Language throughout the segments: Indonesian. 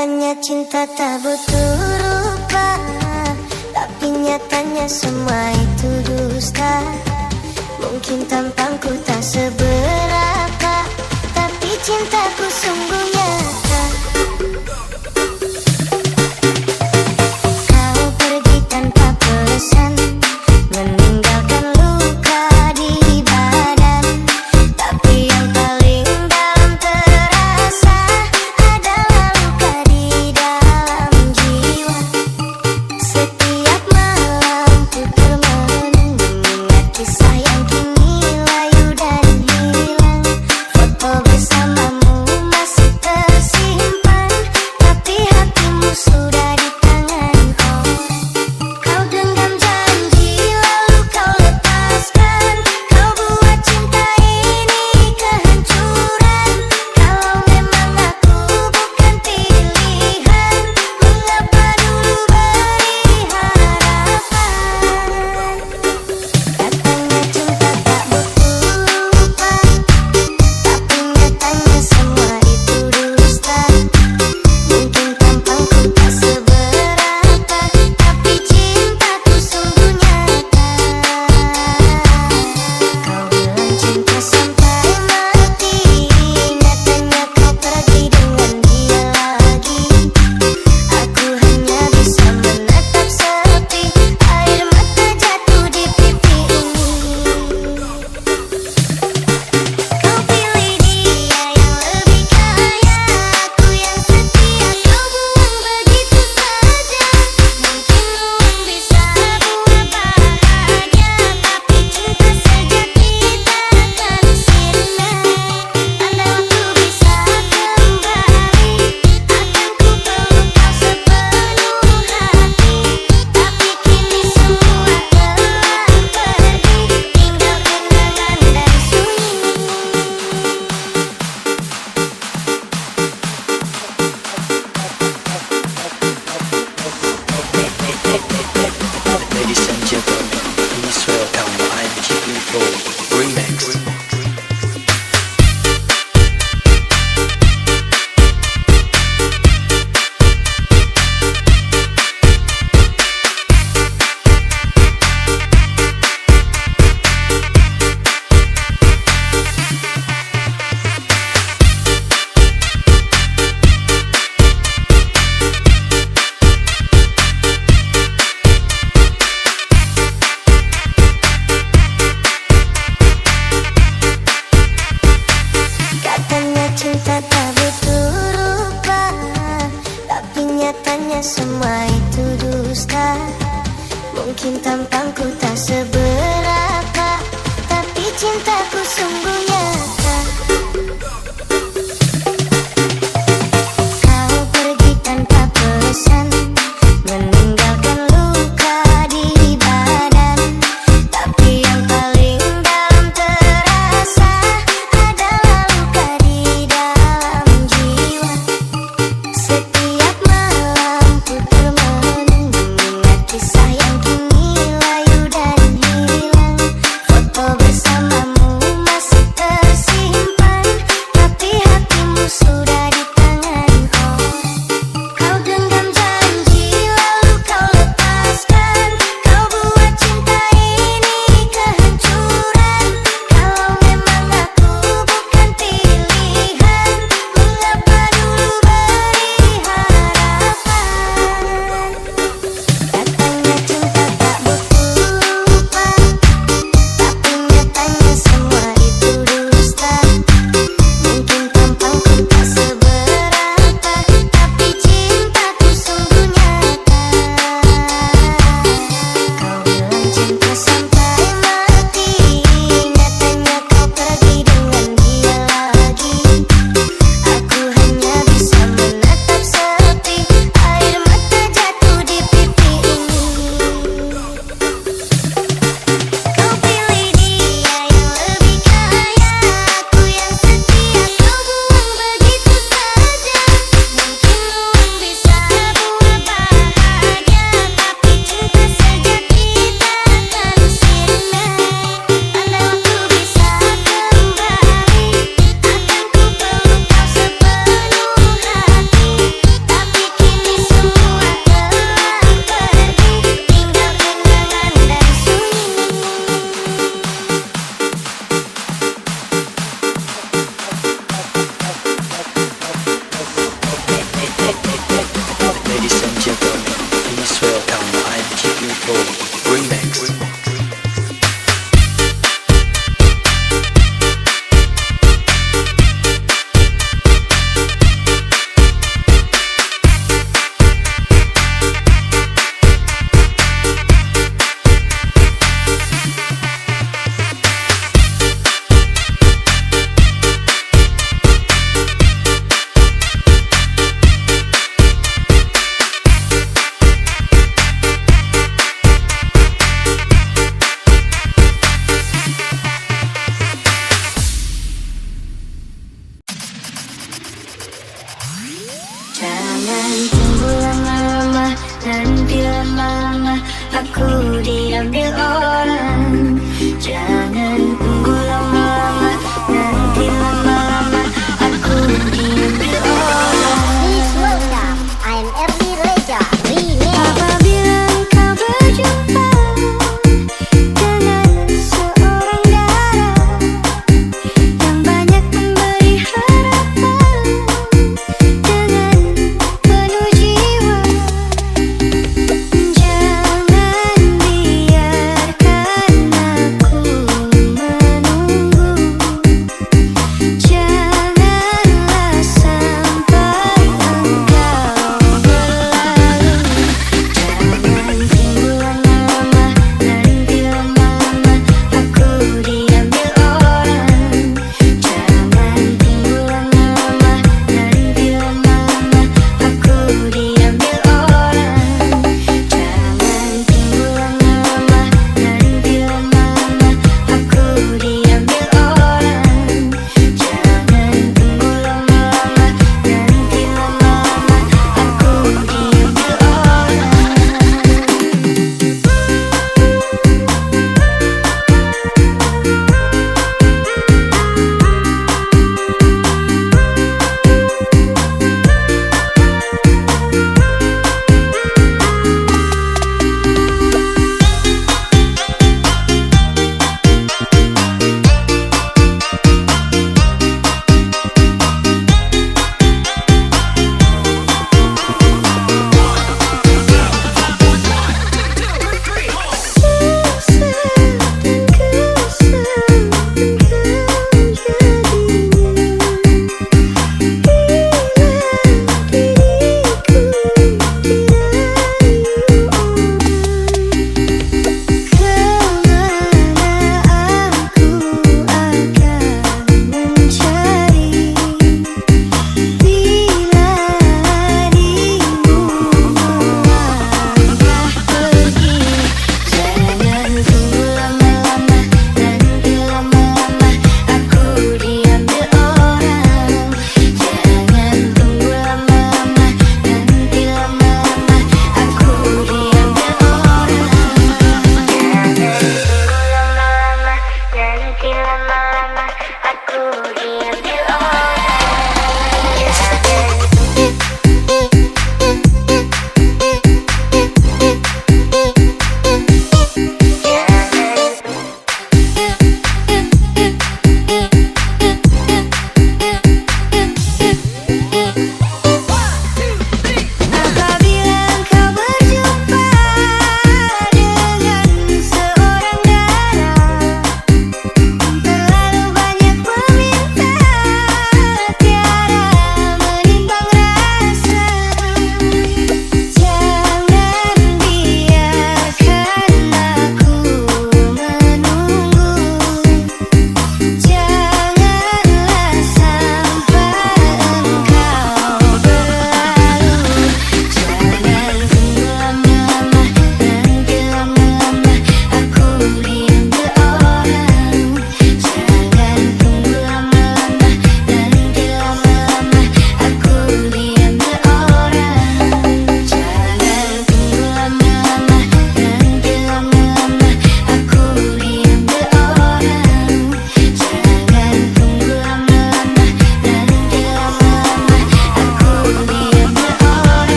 Katanya cinta tak butuh rupa, tapi nyatanya semua itu dusta. Mungkin tampangku tak seberapa, tapi cintaku sungguh nyata. Kau pergi tanpa pesan, meninggalkan luka di badan. Tapi yang paling dalam terasa adalah luka di dalam jiwa. Setiap malam ku termenung mengingat kisah yang kini layu dan hilang.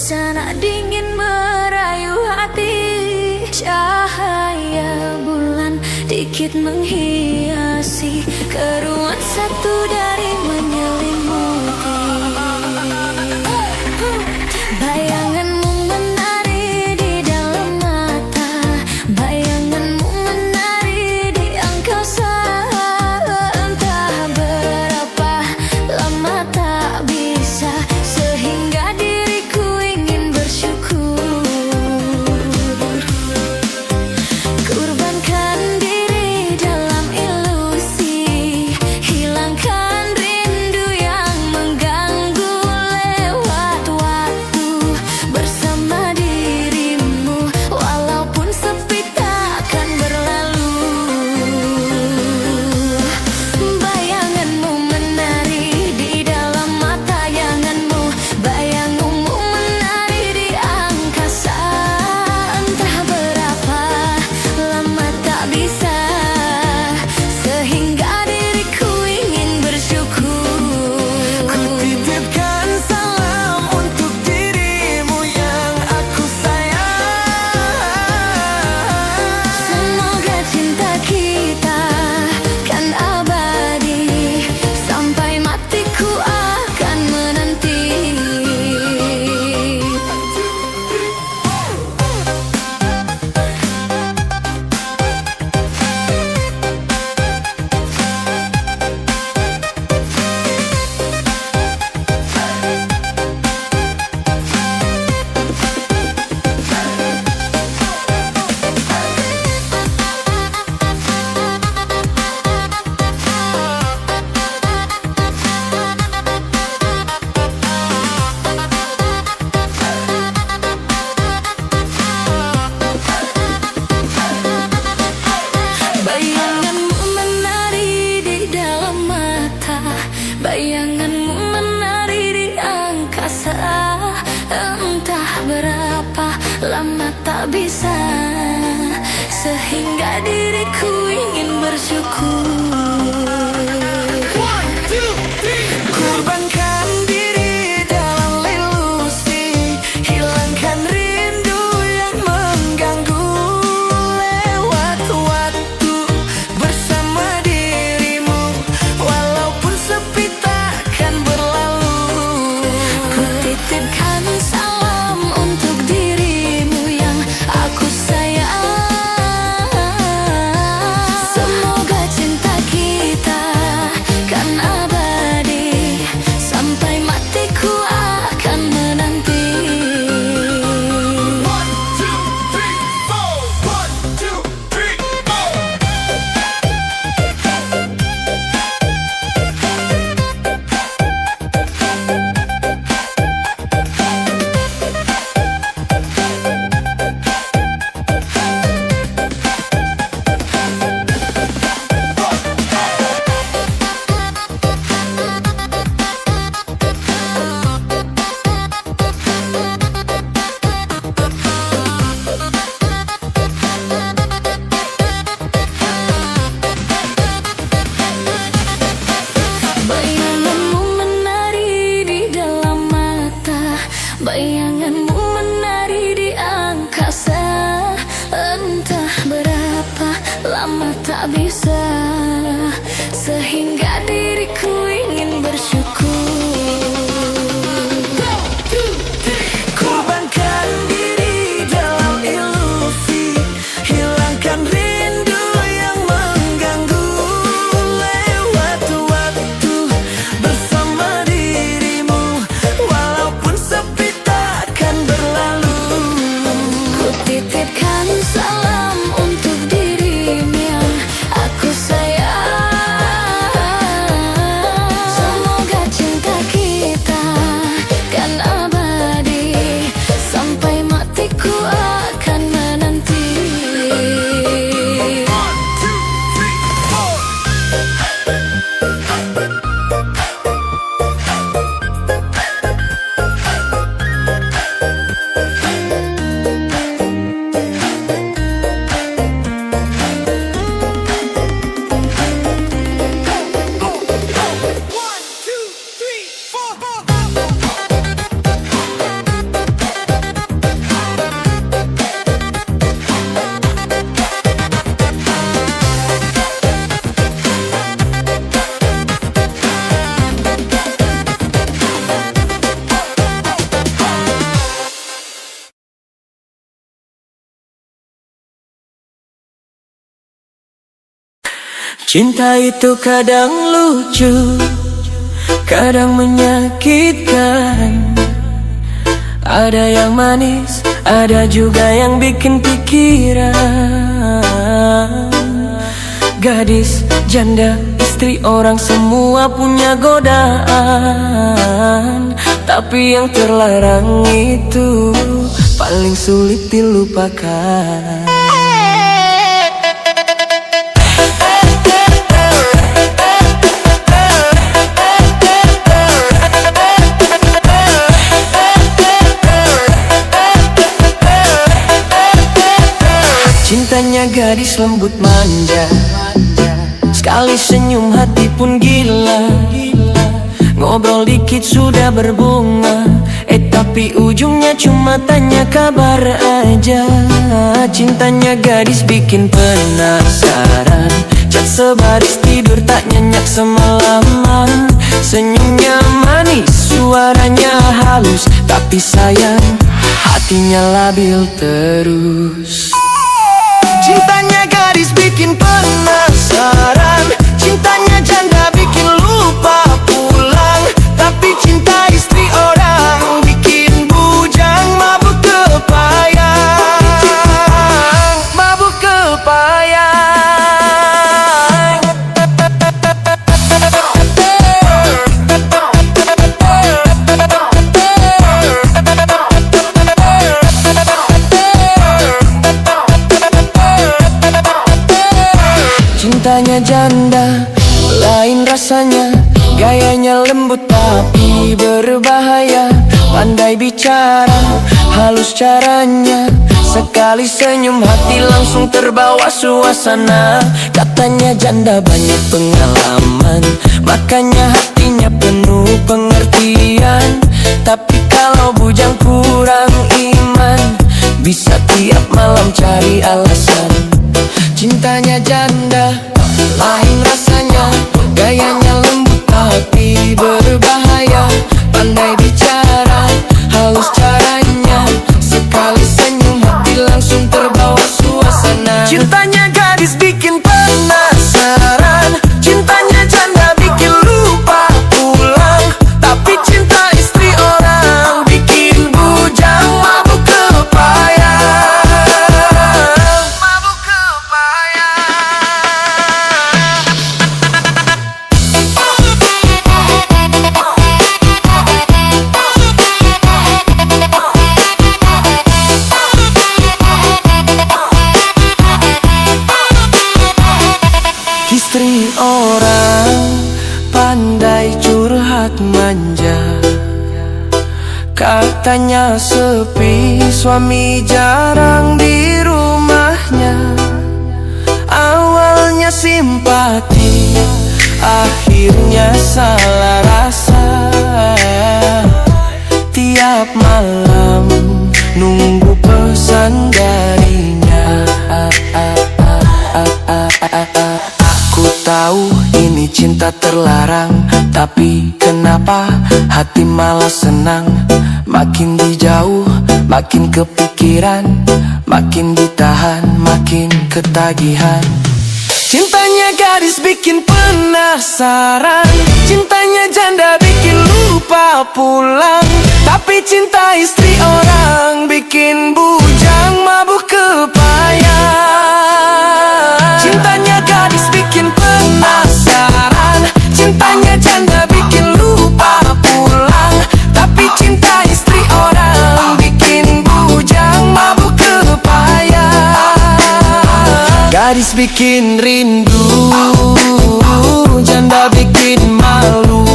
Suasana dingin merayu hati, cahaya bulan dikit menghiasi keruan satu dari menyelimuti. Bayanganmu menari di dalam mata, bayanganmu menari di angkasa. Entah berapa lama tak bisa, sehingga diriku ingin bersyukur. Kurbankan diri dalam ilusi, hilangkan rindu yang mengganggu. Lewat waktu bersama dirimu, walaupun sepi takkan berlalu. Bayanganmu menari di dalam mata, bayanganmu, bayanganmu menari di angkasa. Entah berapa lama tak bisa, sehingga diriku ingin bersyukur. Ku titipkan salam untuk dirimu yang aku sayang. Semoga cinta kita kan abadi, sampai matiku akan menanti. Bayanganmu menari di dalam mata, bayanganmu menari di angkasa. Entah berapa lama tak bisa, sehingga diriku ingin bersyukur. Kurbankan diri dalam ilusi, hilangkan rindu yang mengganggu. Lewat waktu bersama dirimu, walaupun sepi takkan berlalu. Ku titipkan salam untuk dirimu yang aku sayang. Semoga cinta kita Cinta itu kadang lucu, kadang menyakitkan. Ada yang manis, ada juga yang bikin pikiran. Gadis, janda, istri orang semua punya godaan. Tapi yang terlarang itu paling sulit dilupakan. Cintanya gadis lembut manja, sekali senyum hati pun gila. Ngobrol dikit sudah berbunga, tapi ujungnya cuma tanya kabar aja. Cintanya gadis bikin penasaran, chat sebaris tidur tak nyenyak semalaman. Senyumnya manis, suaranya halus, tapi sayang hatinya labil terus. Cintanya gadis bikin penasaran, cintanya janda bikin lupa pulang. Tapi cinta istri orang bikin bujang, mabuk kepayang, mabuk kepayang. Cintanya janda, lain rasanya, gayanya lembut tapi berbahaya. Pandai bicara, halus caranya, sekali senyum hati langsung terbawa suasana. Katanya janda banyak pengalaman, makanya hatinya penuh pengertian. Tapi kalau bujang kurang iman, bisa tiap malam cari alasan. Cintanya janda, lain rasanya, gayanya lembut tapi berbahaya. Pandai bicara, halus caranya, sekali senyum hati langsung terbawa suasana. Cintanya gadis bikin penasaran, cintanya janda bikin lupa pulang. Tapi cinta istri orang bikin bujang, mabuk kepayang, mabuk kepayang. Istri orang pandai curhat manja, katanya sepi, suami jarang di rumahnya. Awalnya simpati, akhirnya salah rasa. Tiap malam nunggu pesan darinya. Aku tahu ini cinta terlarang, tapi kenapa hati malah senang? Makin dijauh, makin kepikiran, makin ditahan, makin ketagihan. Cintanya gadis bikin penasaran, cintanya janda bikin lupa pulang. Tapi cinta istri orang bikin bujang, mabuk kepayang. Cintanya gadis bikin penasaran, cintanya janda bikin lupa pulang. Tapi cinta istri orang bikin bujang, mabuk kepayang. Gadis bikin rindu, janda bikin malu.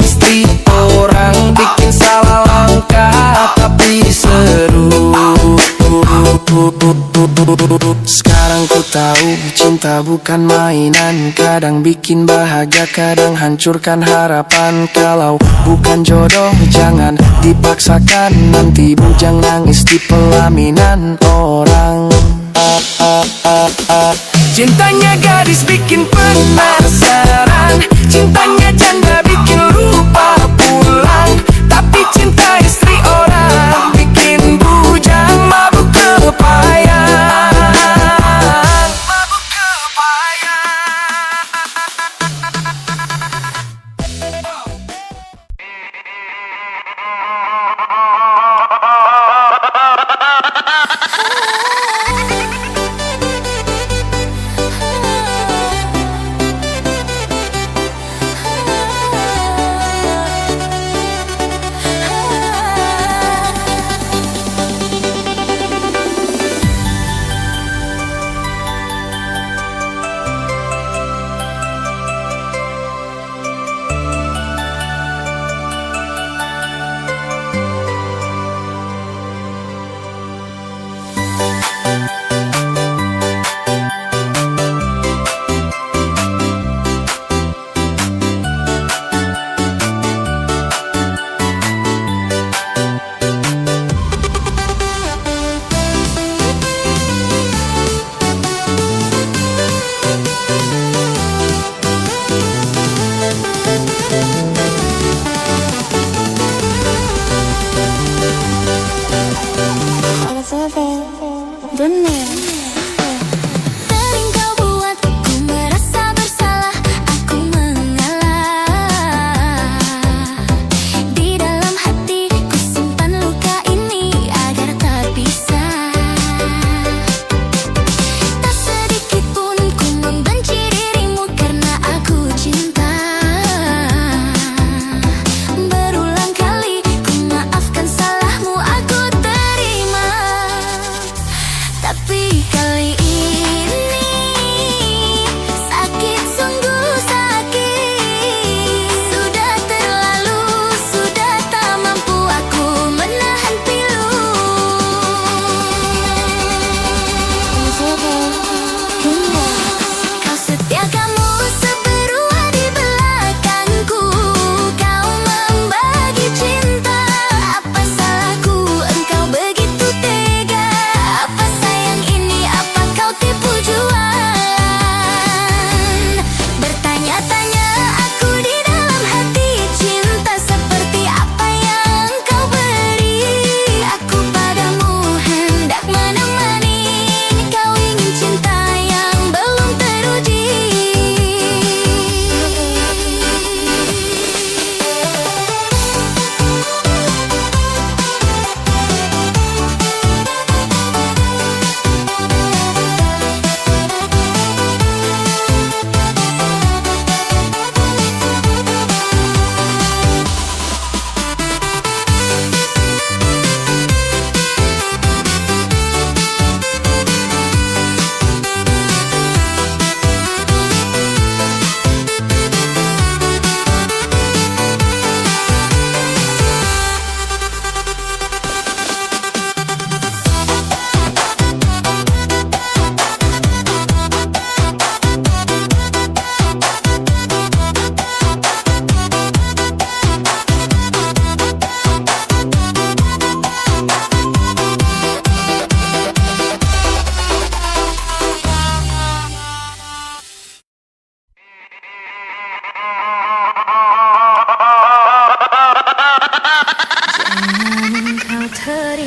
Istri orang bikin salah langkah tapi seru. Sekarang ku tahu cinta bukan mainan, kadang bikin bahagia, kadang hancurkan harapan. Kalau bukan jodoh jangan dipaksakan, nanti bujang nangis di pelaminan orang. Cintanya gadis bikin penasaran, cintanya janda bikin lupa pulang. Tapi cinta istri orang bikin bujang, mabuk kepayang, mabuk kepayang.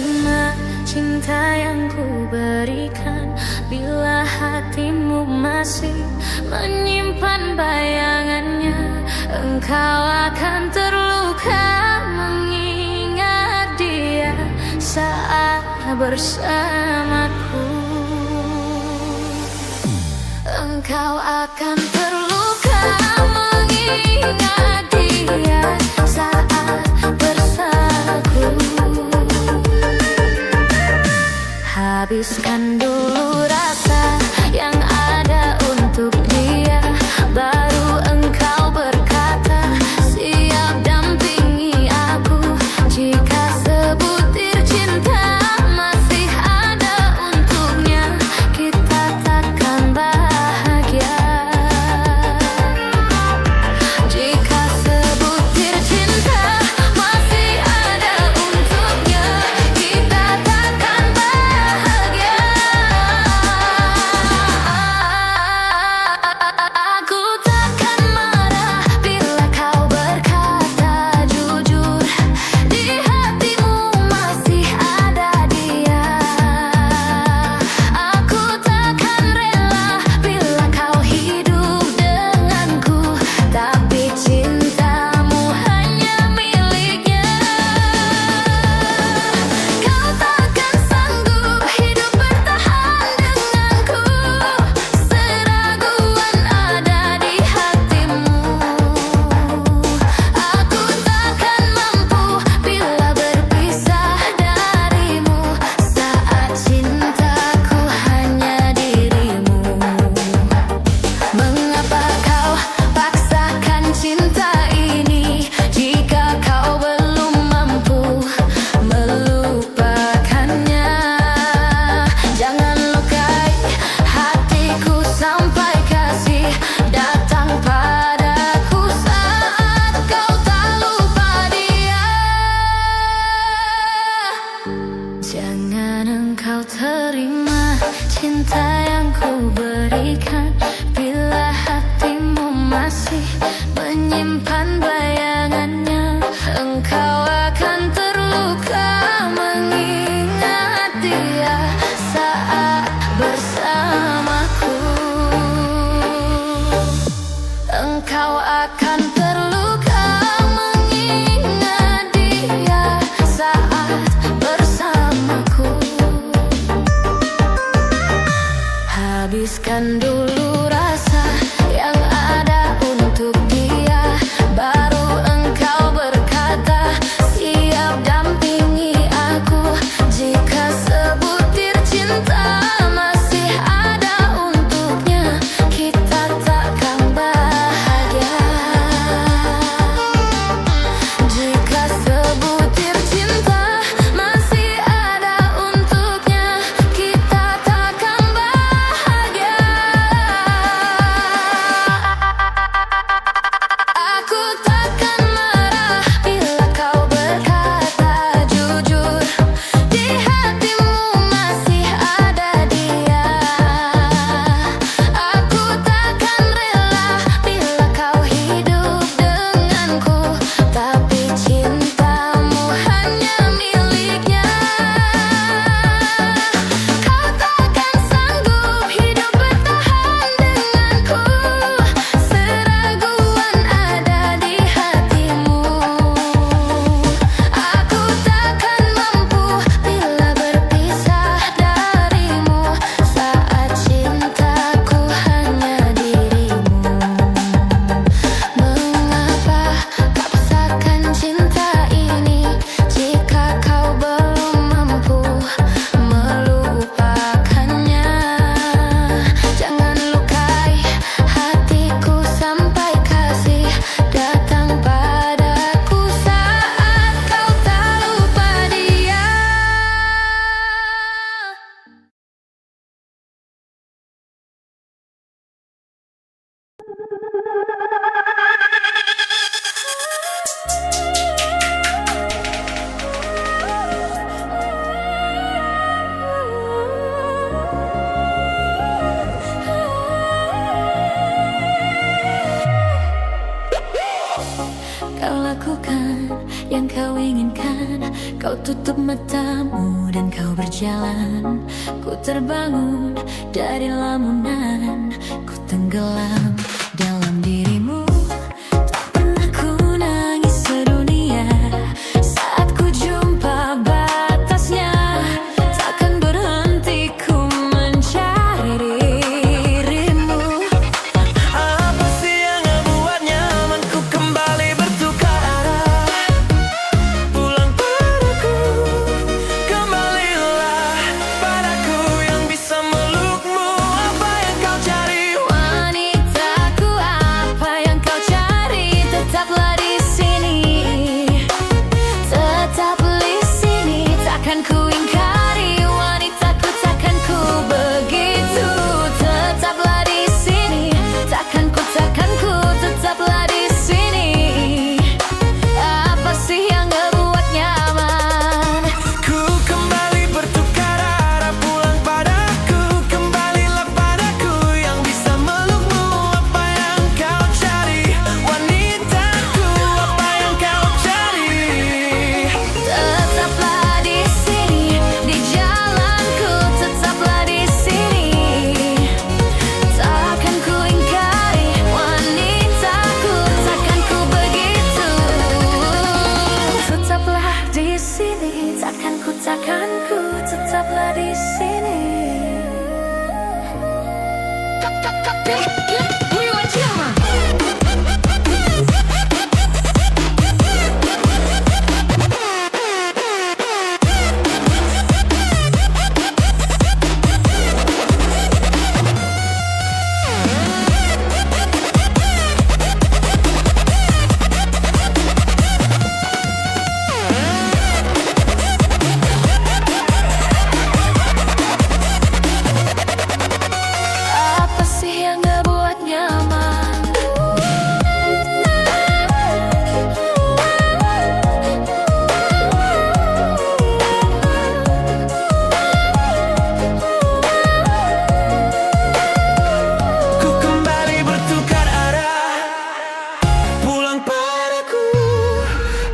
terima cinta yang ku berikan, bila hatimu masih menyimpan bayangannya, engkau akan terluka mengingat dia saat bersamaku. Engkau akan terluka mengingat dia saat bersamaku. Habiskan dulu rasa yang ada untuk dia, baru engkau berkata siap dampingi aku. Jika sebutir cinta masih ada untuknya, kita takkan bahagia. Jika sebutir cinta masih ada untuknya, kita takkan bahagia. Aku takkan marah bila kau berkata jujur, di hatimu masih ada dia. Aku takkan rela bila kau hidup denganku, tapi cintamu hanya miliknya. Kau takkan sanggup hidup bertahan denganku, seraguan ada di hatimu. Aku takkan mampu bila berpisah darimu, saat cintaku hanya dirimu. Mengapa kau paksakan cinta ini, jika kau belum mampu melupakannya? Jangan lukai hatiku sampai kasih datang padaku saat kau tak lupa dia. Jangan engkau terima cinta yang ku berikan, bila hatimu masih menyimpan bayangannya, engkau akan terluka mengingat dia saat bersamaku. Engkau akan terluka mengingat dia saat bersamaku. Habiskan dulu rasa yang ada untuk dia, baru engkau berkata siap dampingi aku. Jika sebutir cinta masih ada untuknya, kita takkan bahagia. Jika sebutir cinta masih ada untuknya, kita takkan bahagia. Aku takkan marah bila kau berkata jujur, di hatimu masih ada dia. Aku takkan rela bila kau hidup denganku, tapi cintamu hanya miliknya. Kau takkan sanggup hidup bertahan denganku, seraguan ada di hatimu. Aku takkan mampu bila berpisah darimu, saat cintaku hanya dirimu. Mengapa paksakan cinta ini, jika kau belum mampu melupakannya? Jangan lukai hatiku sampai kasih datang padaku saat kau tak lupa dia. Kau lakukan yang kau inginkan, Kau tutup matamu dan kau berjalan. Ku terbangun dari lamunan. Ku tenggelam dalam dirimu. Tak pernah ku nangis sedunia. Saat ku jumpa batasnya, takkan berhenti ku mencari dirimu. Apa sih yang ngebuat nyaman ku kembali bertukar arah? Pulang padaku, kembalilah padaku yang bisa melukmu. Apa yang kau cari? Wanitaku, apa yang kau cari? Tetaplah di sini. Tetaplah di sini. Takkan ku ingkari. Wanitaku, takkan ku begitu. Tetaplah di sini. Takkan ku, tetaplah di sini. Apa sih yang ngebuat nyaman? Ku kembali bertukar arah, pulang padaku, kembalilah padaku yang bisa melukmu. Apa yang kau cari? Wanitaku, apa yang kau cari? Tetaplah di sini, di jalanku. Tetaplah di sini. Takkan ku ingkari. Wanitaku, takkan ku begitu. Tetaplah di sini. Takkan ku, tetaplah di sini. Apa sih yang ngebuat nyaman? Ku kembali bertukar arah, pulang padaku,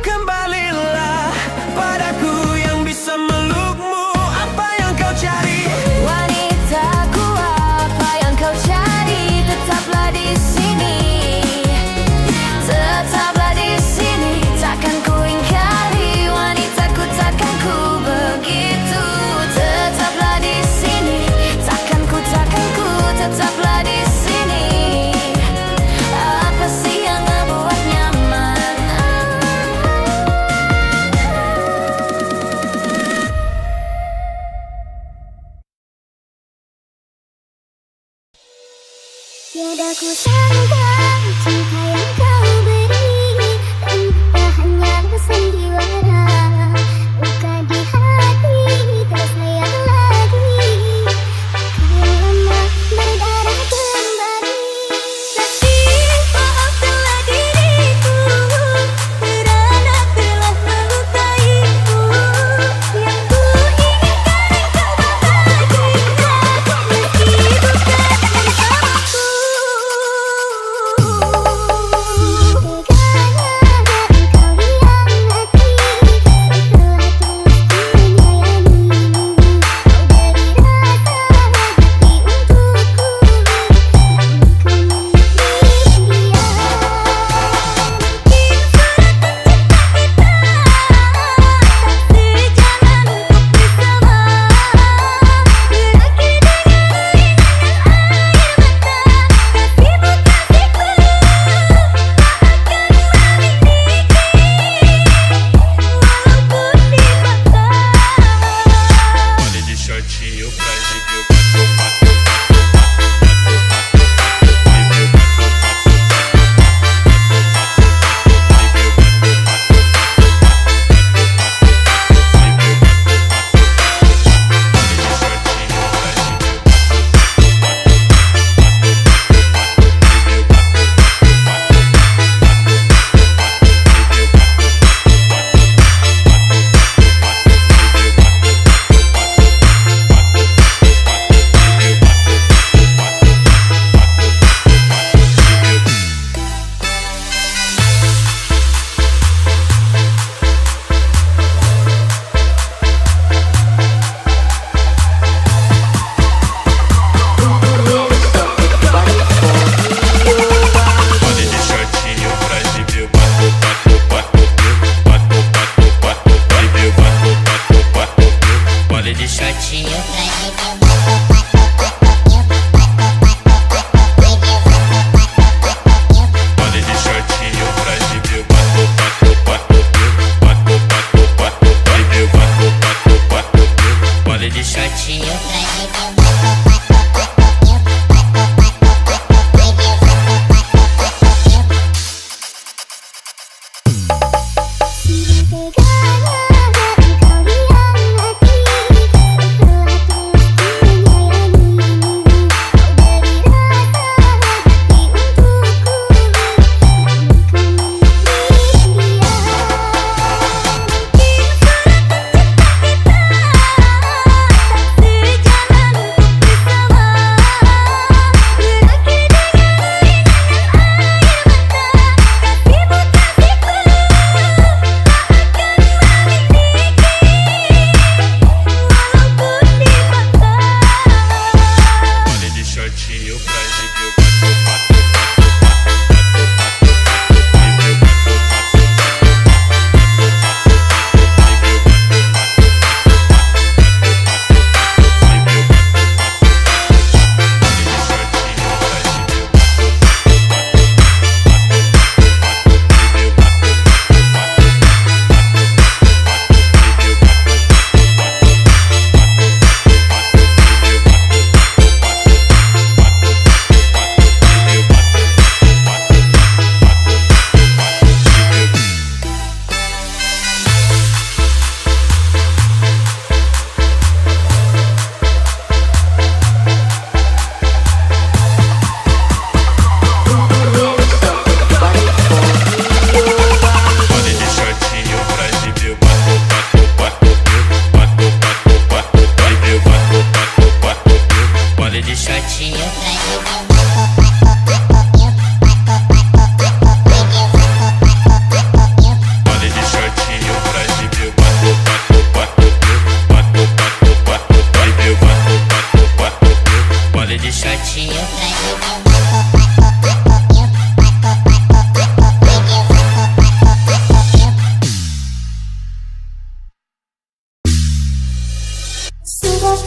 kembalilah padaku yang bisa melukmu. Apa yang kau cari? Wanitaku, apa yang kau cari? Tetaplah di sini. Tetaplah di sini. Takkan ku ingkari. Wanitaku, takkan ku begitu. Tetaplah di sini. Takkan ku, tetaplah di sini. Apa sih yang ngebuat nyaman? Tiada ku sangka cinta yang kau beri ternyata hanya sandiwara. Luka di hati tak sayang lagi. Kau lama berdarah kembali. Tapi maafkanlah diriku kerana telah melukaimu. Yang ku inginkan engkau bahagia meski bukan bersamaku.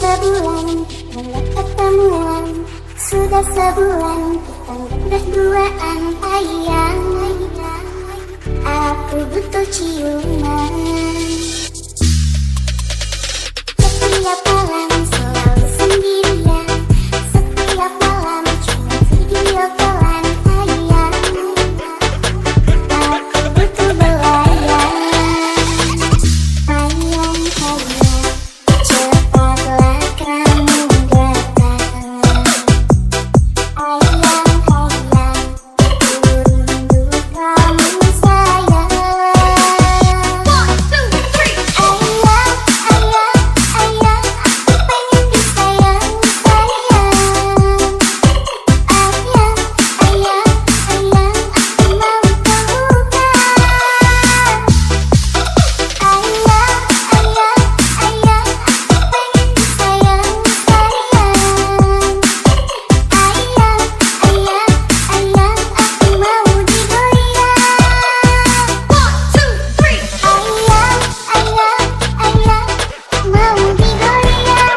sebulan mulai ketemuan, sudah sebulan kita berduaan sayang. Aku butuh ciuman setiap malam, selalu sendirian. Setiap malam cuma video callan sayang. Aku butuh belayan sayang, sayang. Cepatlah kamu datang ayang, ayang. Aku rindu kamu sayang. 1, 2, 3. Ayang, ayang, ayang. Aku pengen disayang, sayang. Ayang, ayang, ayang. Aku mau pelukan. Ayang, ayang, ayang. Aku pengen disayang, sayang. Ayang, ayang, ayang. Aku mau digoyang. 1, 2, 3. Ayang, ayang, ayang. Mau digoyang.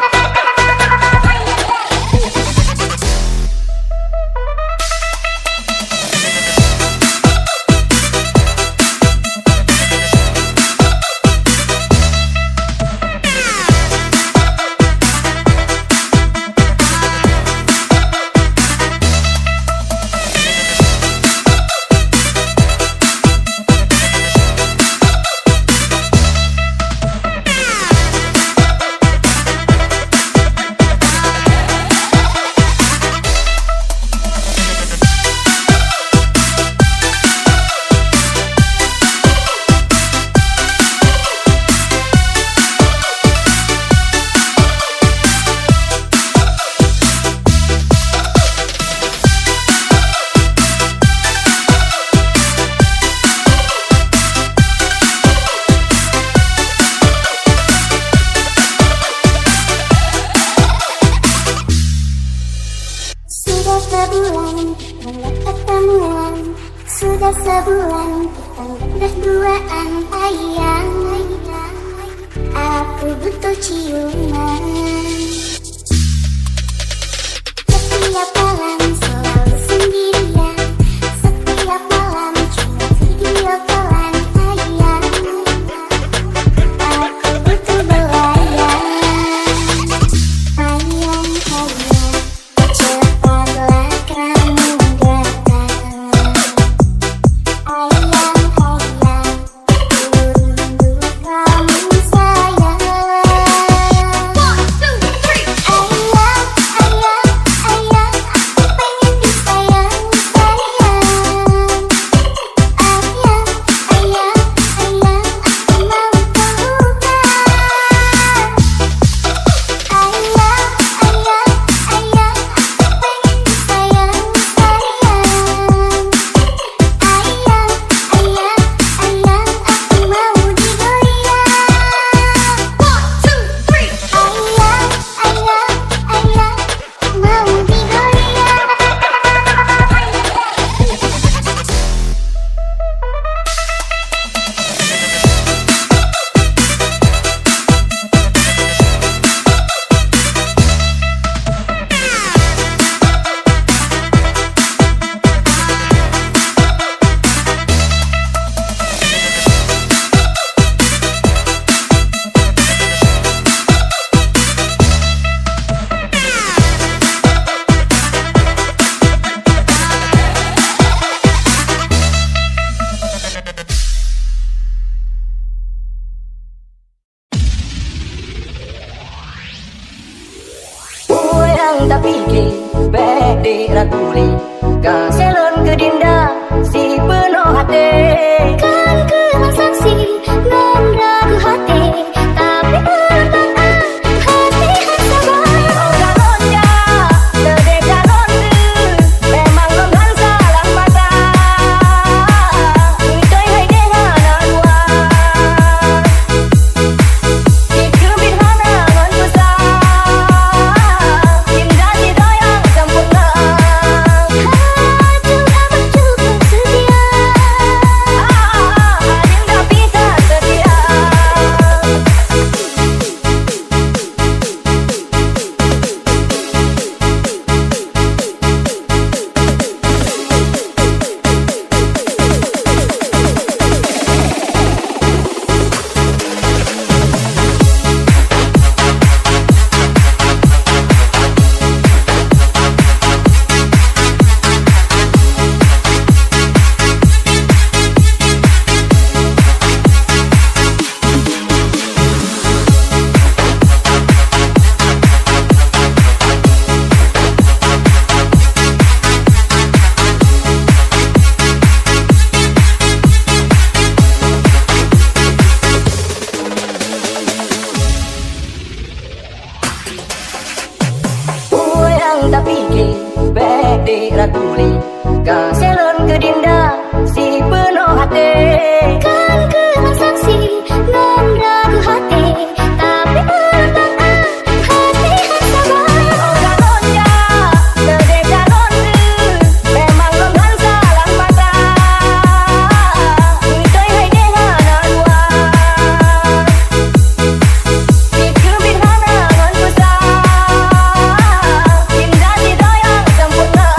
Sudah sebulan mulai ketemuan, sudah sebulan kita berduaan sayang. Aku butuh ciuman. Setiap malam selalu sendirian. Setiap malam cuma video callan sayang. Aku butuh belayan. Sayang, sayang, cepatlah kamu datang. Ayang, ayang, ku rindu kamu sayang. One, two, three. Ayang, ayang, ayang, aku pengen disayang, sayang. Ayang, ayang, ayang, aku mau pelukan. Ayang, ayang, ayang, aku pengen disayang, sayang. Ayang, ayang, ayang, aku mau digoyang. One, two, three. Ayang, ayang, ayang, aku mau digoyang. Yang tak fikir bedek rakuli kaselon ke dinda si penuh hati. Kan kelang saksi non ragu hati, tapi melupakan hati yang sabar. Galonnya sedek galon memang lomban salah mata. Itoy hay dengan adua ikubin hanangan besar. Indah tidak yang sempurna. Hati amat cukup setia. Adinda bisa setia. Yang tak fikir bedek rakuli kaselon ke dinda si penuh hati. Kan kelang saksi non ragu hati, tapi melupakan hati yang sabar. Galonnya sedek galon memang lomban salah mata. Itoy hay dengan adua ikubin hanangan besar. Indah tidak yang sempurna.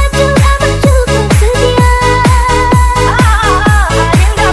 Hati amat cukup setia. Adinda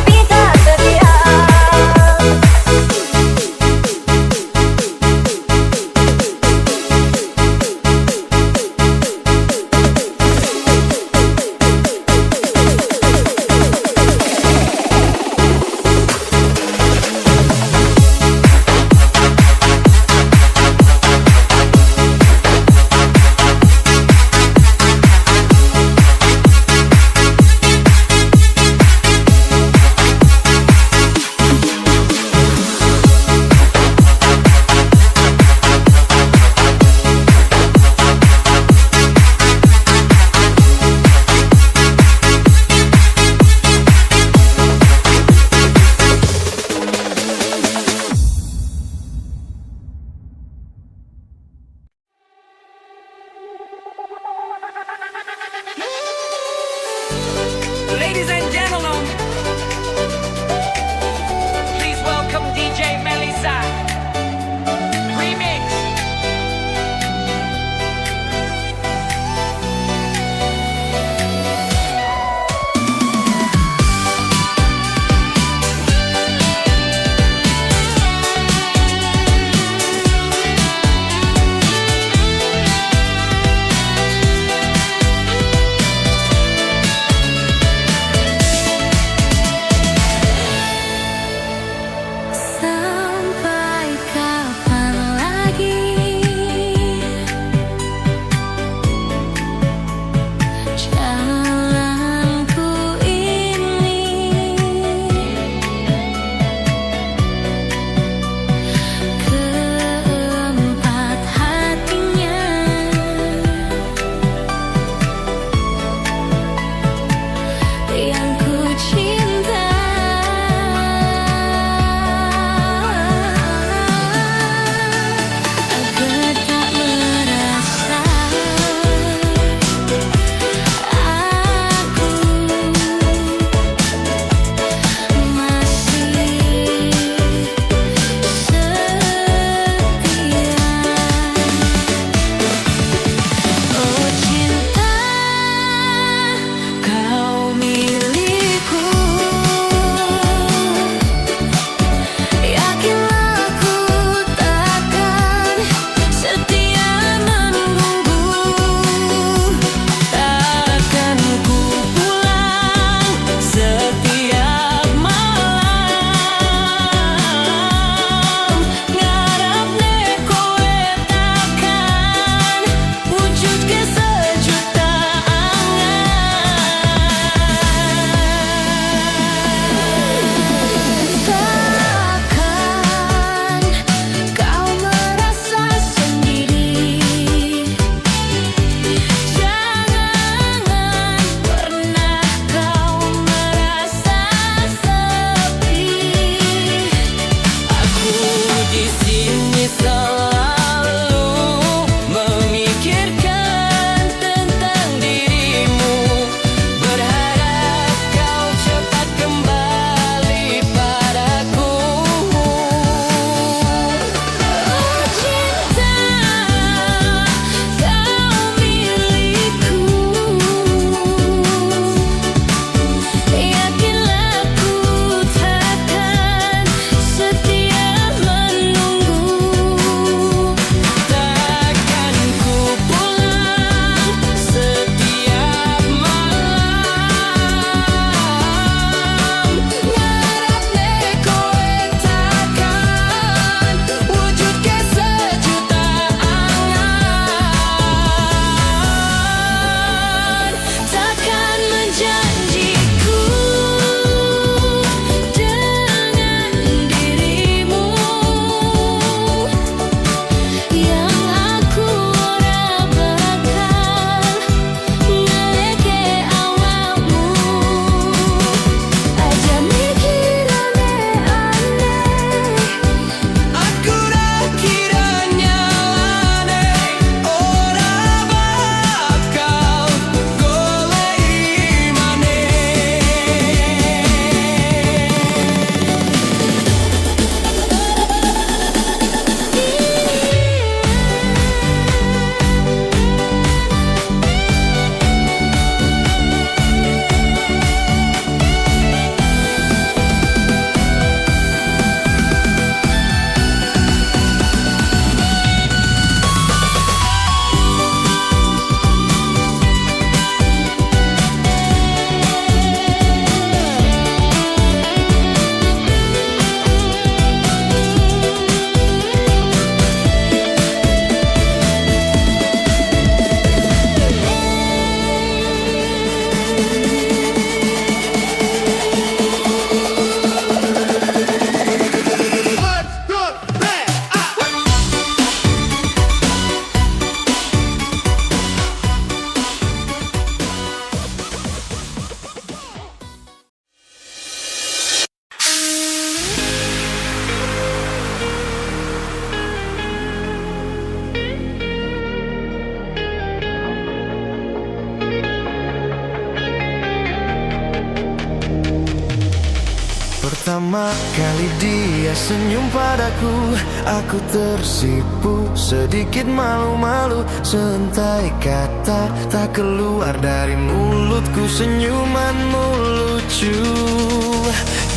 Pertama kali dia senyum padaku, aku tersipu, sedikit malu-malu. Sentai kata tak keluar dari mulutku, senyumanmu lucu.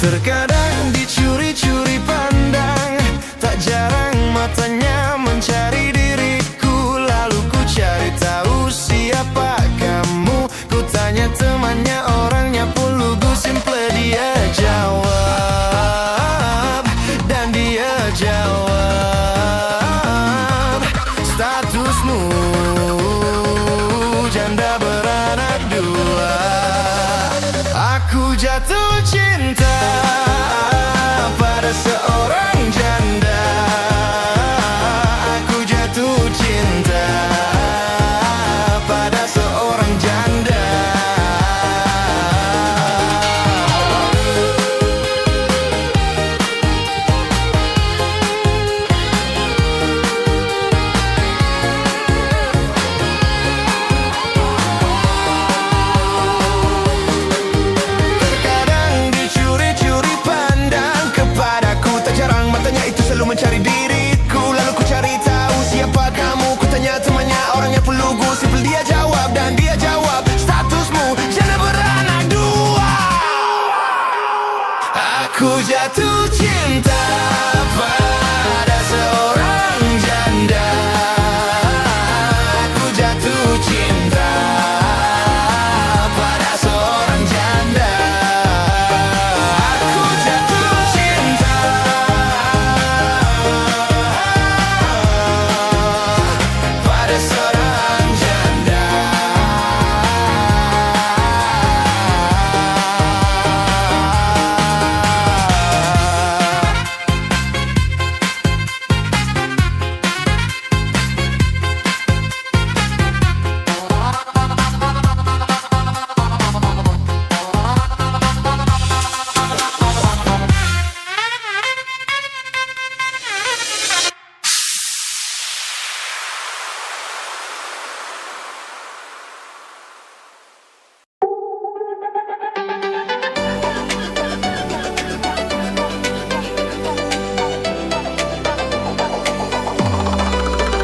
Terkadang dicuri-curi pandang, tak jarang matanya mencari diriku. Lalu ku cari tahu siapa kamu, ku tanya temannya, orangnya pun lugu. Simple dia jawab, dan dia jawab, statusmu janda beranak dua. Aku jatuh cinta pada seorang janda. Aku jatuh cinta pada seorang janda. Mencari diriku, lalu ku cari tahu siapa kamu. Ku tanya temannya, orangnya pun lugu. Simple dia jawab, dan dia jawab, statusmu janda beranak dua. Aku jatuh cinta pada seorang janda. Aku jatuh cinta pada seorang janda. Aku jatuh cinta pada seorang janda.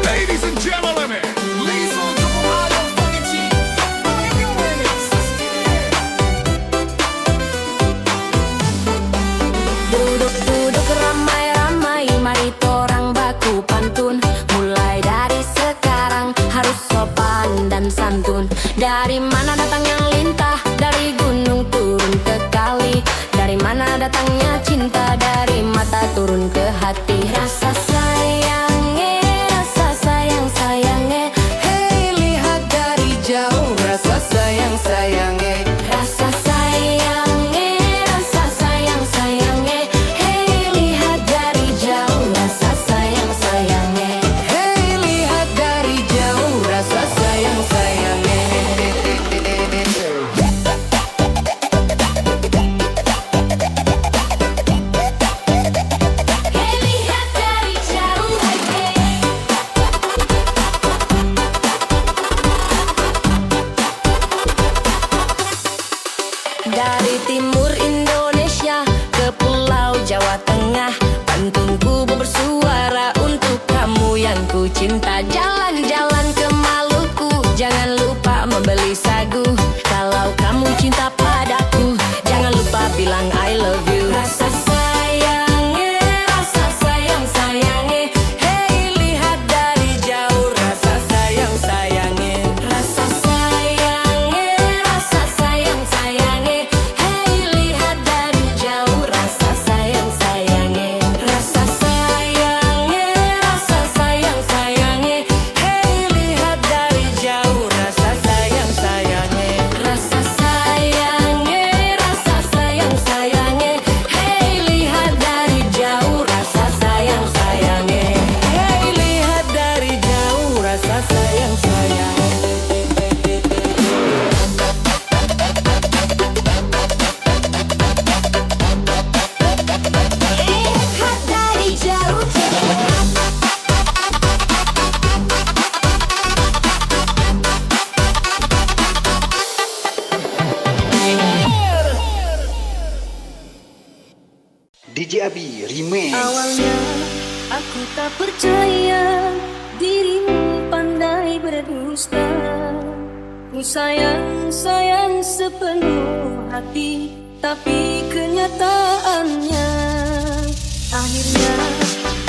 Ladies and gentlemen, Lethal Combo fucking cheap. You win it. Duduk-duduk ramai-ramai, mari torang baku pantun. Mulai dari sekarang harus sopan dan santun. Dari mana datangnya lintah, dari gunung turun ke kali. Dari mana datangnya cinta, dari mata turun ke hati. Rasa sayangnya, rasa sayang-sayangnya, hei lihat dari jauh. Rasa sayang-sayangnya, rasa sayangnya, rasa sayang-sayangnya, hei lihat dari jauh. Rasa sayang-sayangnya, hei lihat dari jauh. Rasa sayang-sayangnya. Hei lihat dari jauh, dari timur Indonesia ke pulau Jawa Tengah, pantunku bersuara untuk kamu yang ku cinta. Jalan-jalan ke Maluku, jangan lupa membeli sagu. Kalau kamu cinta padaku, jangan lupa bilang I love you. Rasa sayangnya, rasa sayang-sayangnya, hei lihat dari jauh. Rasa sayang-sayangnya, rasa sayangnya, rasa sayang-sayangnya, hei lihat dari jauh. Rasa sayang-sayangnya, rasa sayangnya, rasa sayang-sayangnya, Remix. Awalnya aku tak percaya dirimu pandai berdusta. Ku sayang sepenuh hati, tapi kenyataannya akhirnya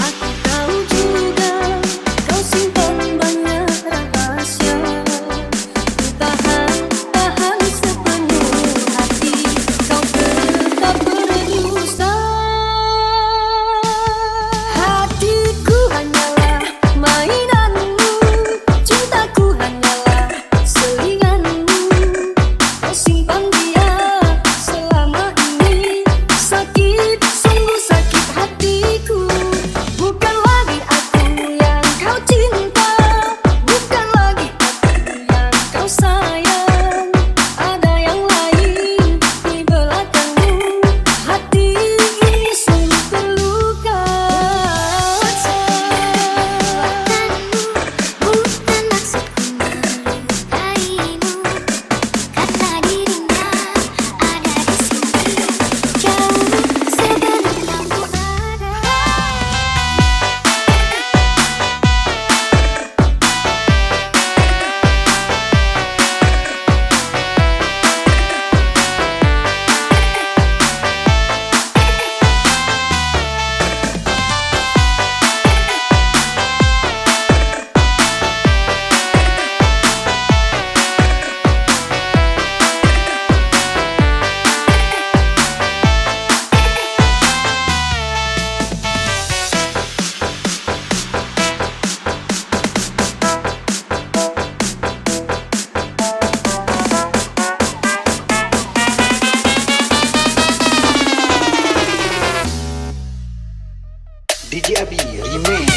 aku tahu juga kau simpan banyak rahasia. Ku tahan sepenuh hati, kau tetap berdusta. Hatiku hanyalah mainanmu, cintaku hanyalah selinganmu. Kau simpan dia selama ini, sakit, sungguh sakit hatiku. Bukan lagi aku yang kau cinta, bukan lagi aku yang kau sayang. Ada yang lain di belakangmu, hati ini sungguh terluka. Bukan maksudku melukaimu, karena dirinya ada di sini. Jauh sebelum kamu ada. DJ Abi Remix.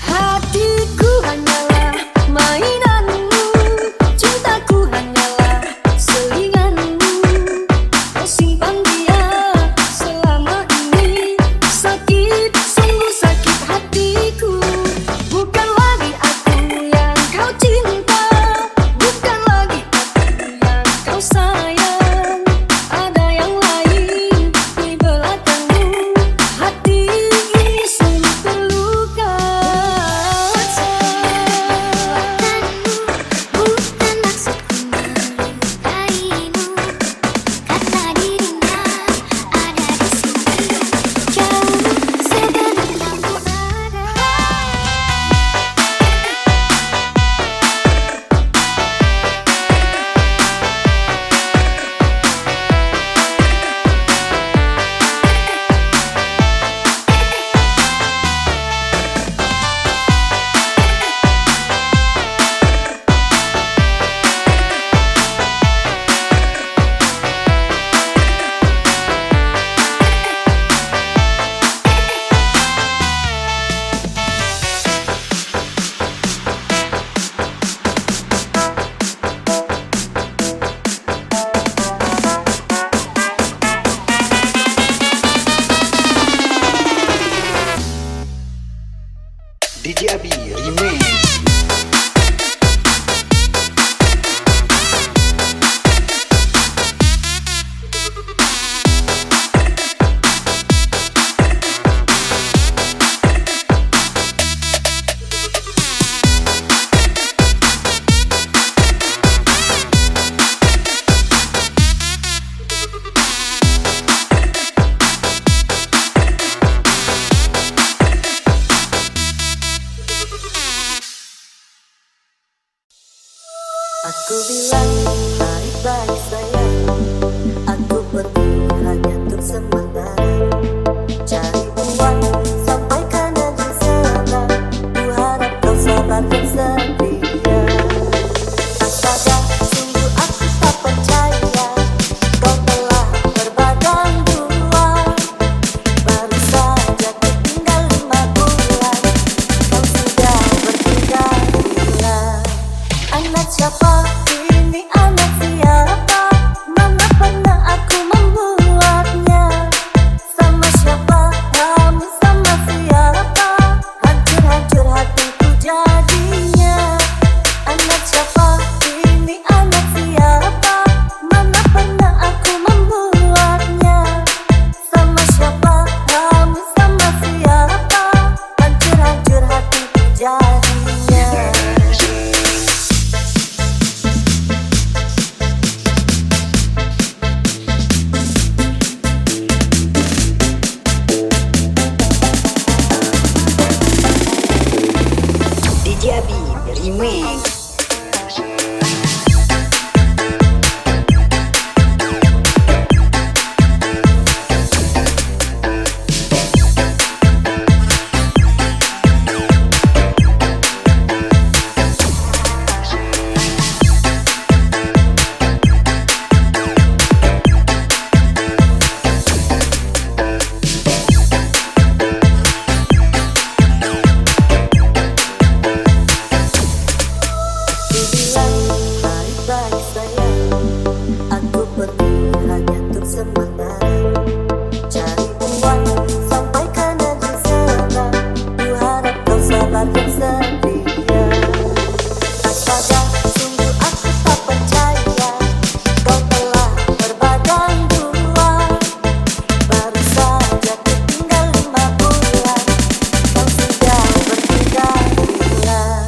Hatiku hanyalah mainanmu, cintaku hanyalah selinganmu. Kau simpan dia selama ini, sakit, sungguh sakit hatiku. Bukan lagi aku yang kau cinta, bukan lagi aku yang kau sayang. Ada yang lain di belakangmu, hati ini sungguh terluka. Bukan maksudku melukaimu, karena dirinya ada di sini. Jauh sebelum kamu ada. DJ Abi Remix. Aku bilang baik-baik sayang, aku pergi hanya untuk sementara, cari uang sampai ke negeri seberang. Ku harap kau sabar dan setia. Astaga, sungguh aku tak percaya kau telah berbadan dua. Baru saja jadinya. DJ Abi Remix. Baik sayang, aku pergi hanya untuk sementara, cari uang sampai ke negeri sana. Ku harap kau sabar dan setia. Astaga, sungguh aku tak percaya kau telah berbadan dua. Baru saja tinggal 5 bulan, kau sudah berpindah-pindah.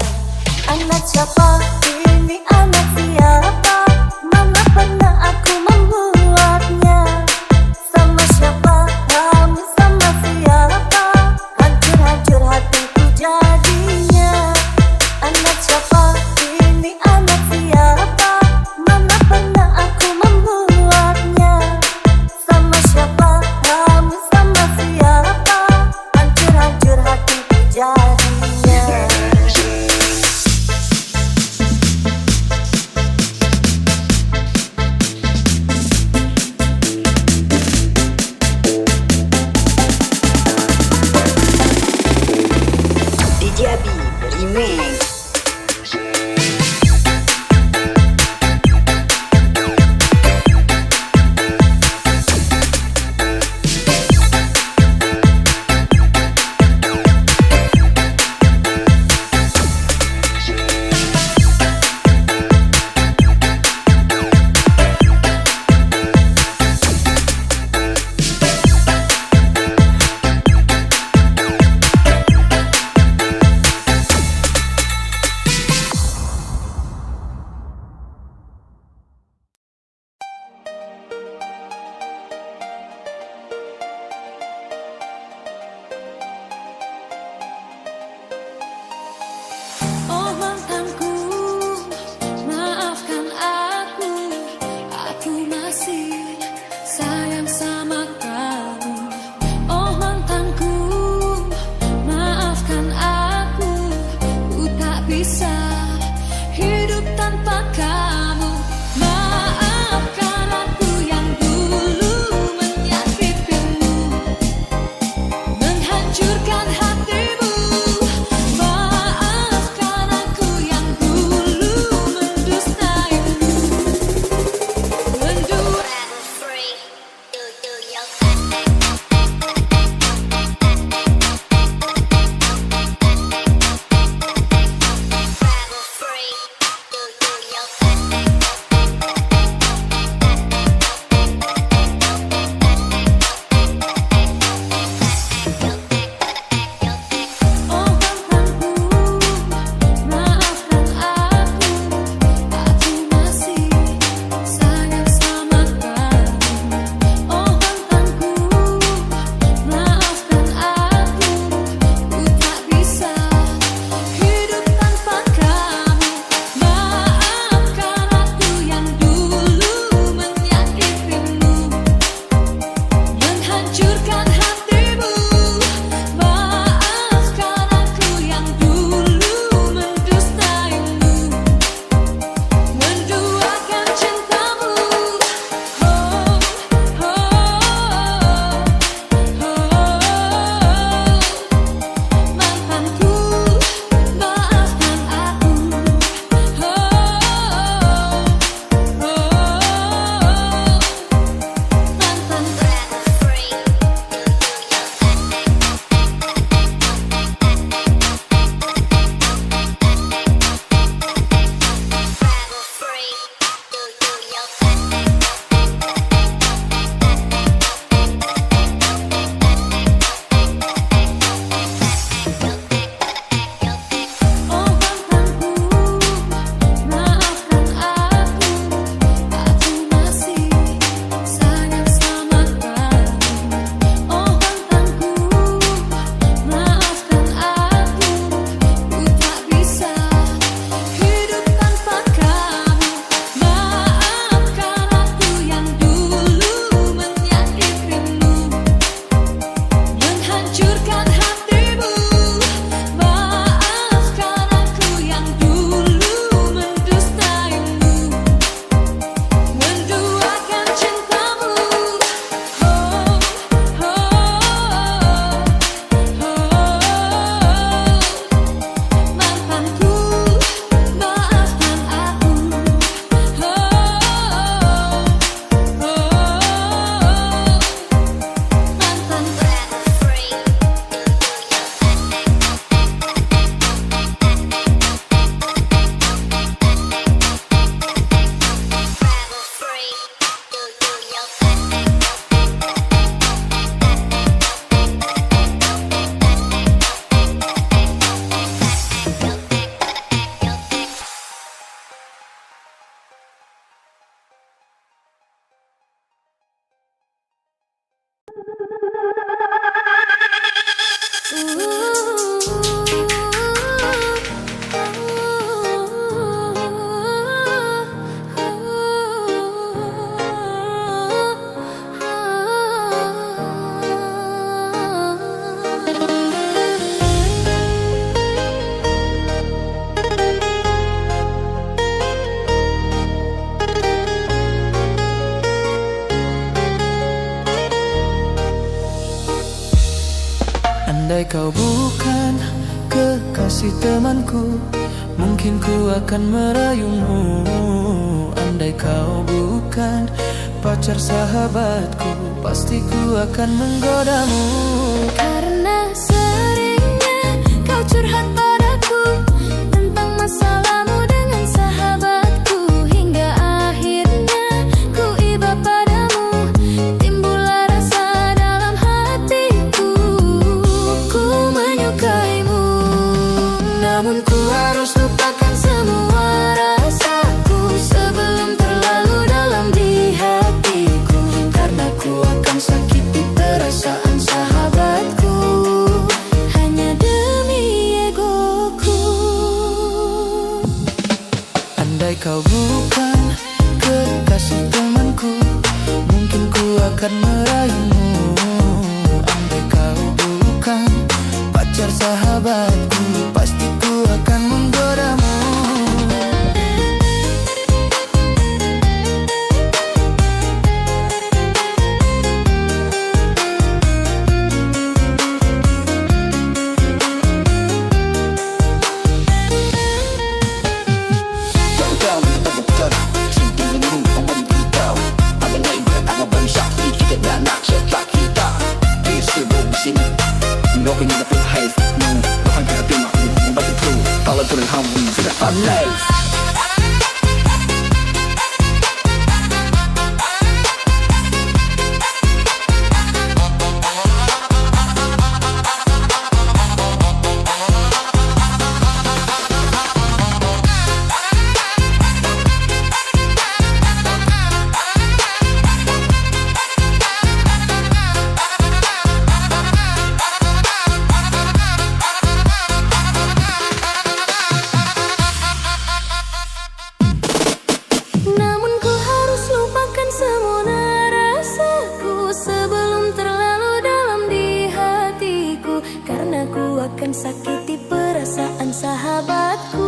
Anak siapa ini, anak siapa? Mana pernah aku membuatnya? Sama siapa kamu, sama siapa? Hancur-hancur hatiku jadinya. Anak siapa ini, anak siapa? Mana pernah aku membuatnya? Sama siapa kamu, sama siapa? Hancur-hancur hatiku jadinya. kekasih temanku, mungkin ku akan merayumu. Andai kau bukan pacar sahabatku, pasti ku akan menggodamu. Karena seringnya kau curhat padaku tentang masalahmu dengan sahabatku, hingga akhirnya ku iba padamu, timbullah rasa dalam hatiku. Ku menyukaimu, namun ku harus lupakan semua rasaku sebelum terlalu dalam di hatiku. Karena ku akan sakiti perasaan sahabatku hanya demi egoku. Andai kau bukan kekasih temanku, mungkin ku akan merayumu. Andai kau bukan pacar sahabatku, pasti ku akan menggodamu. Namun ku harus lupakan semua rasaku sebelum terlalu dalam di hatiku. Karena ku akan sakiti perasaan sahabatku.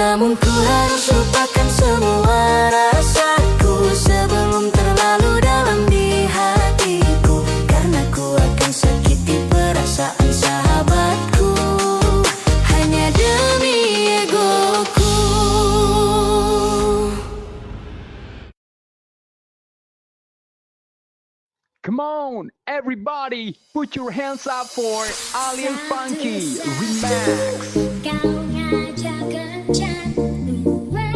Namun ku harus lupakan semua rasaku sebelum terlalu dalam di hatiku. Karena ku akan sakiti perasaan sahabatku hanya demi egoku. Come on, everybody, put your hands up for Alien Funky Remix. Kau ngajak kencan dua,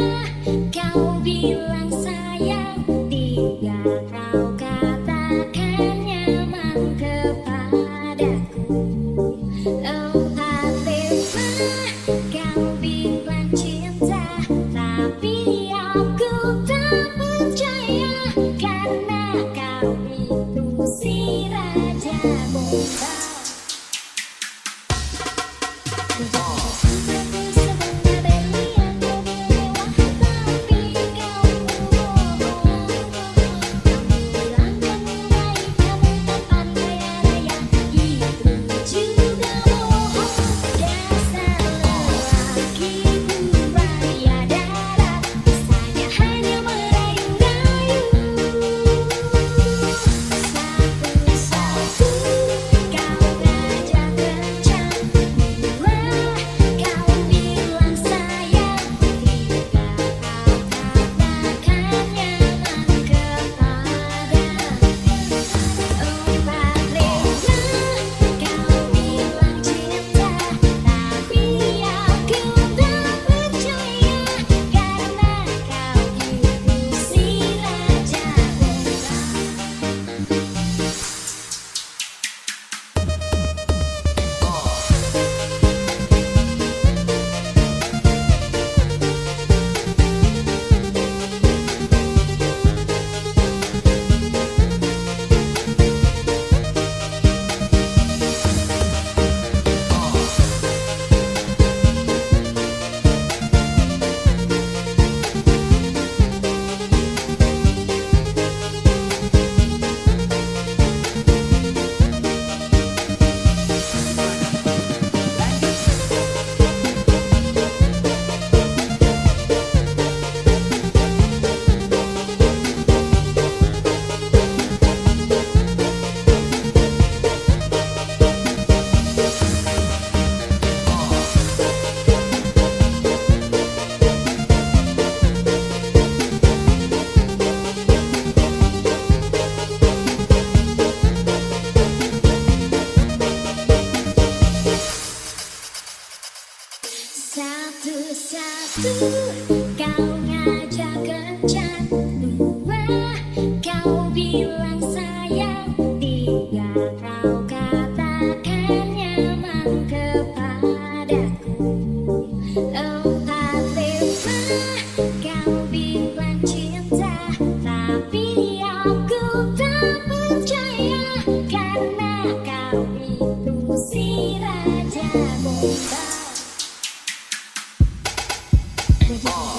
kau bilang sayang tiga, kau katakan nyaman kepadaku. Empat lima, kau bilang cinta, tapi aku tak percaya karena kau itu si raja bola. kau ngajak kencan. Dua, kau bilang sayang. Tiga, kau katakan nyaman kepadaku. Empat, lima, kau bilang cinta. Tapi aku tak percaya, karena kau itu si raja bomba. Kau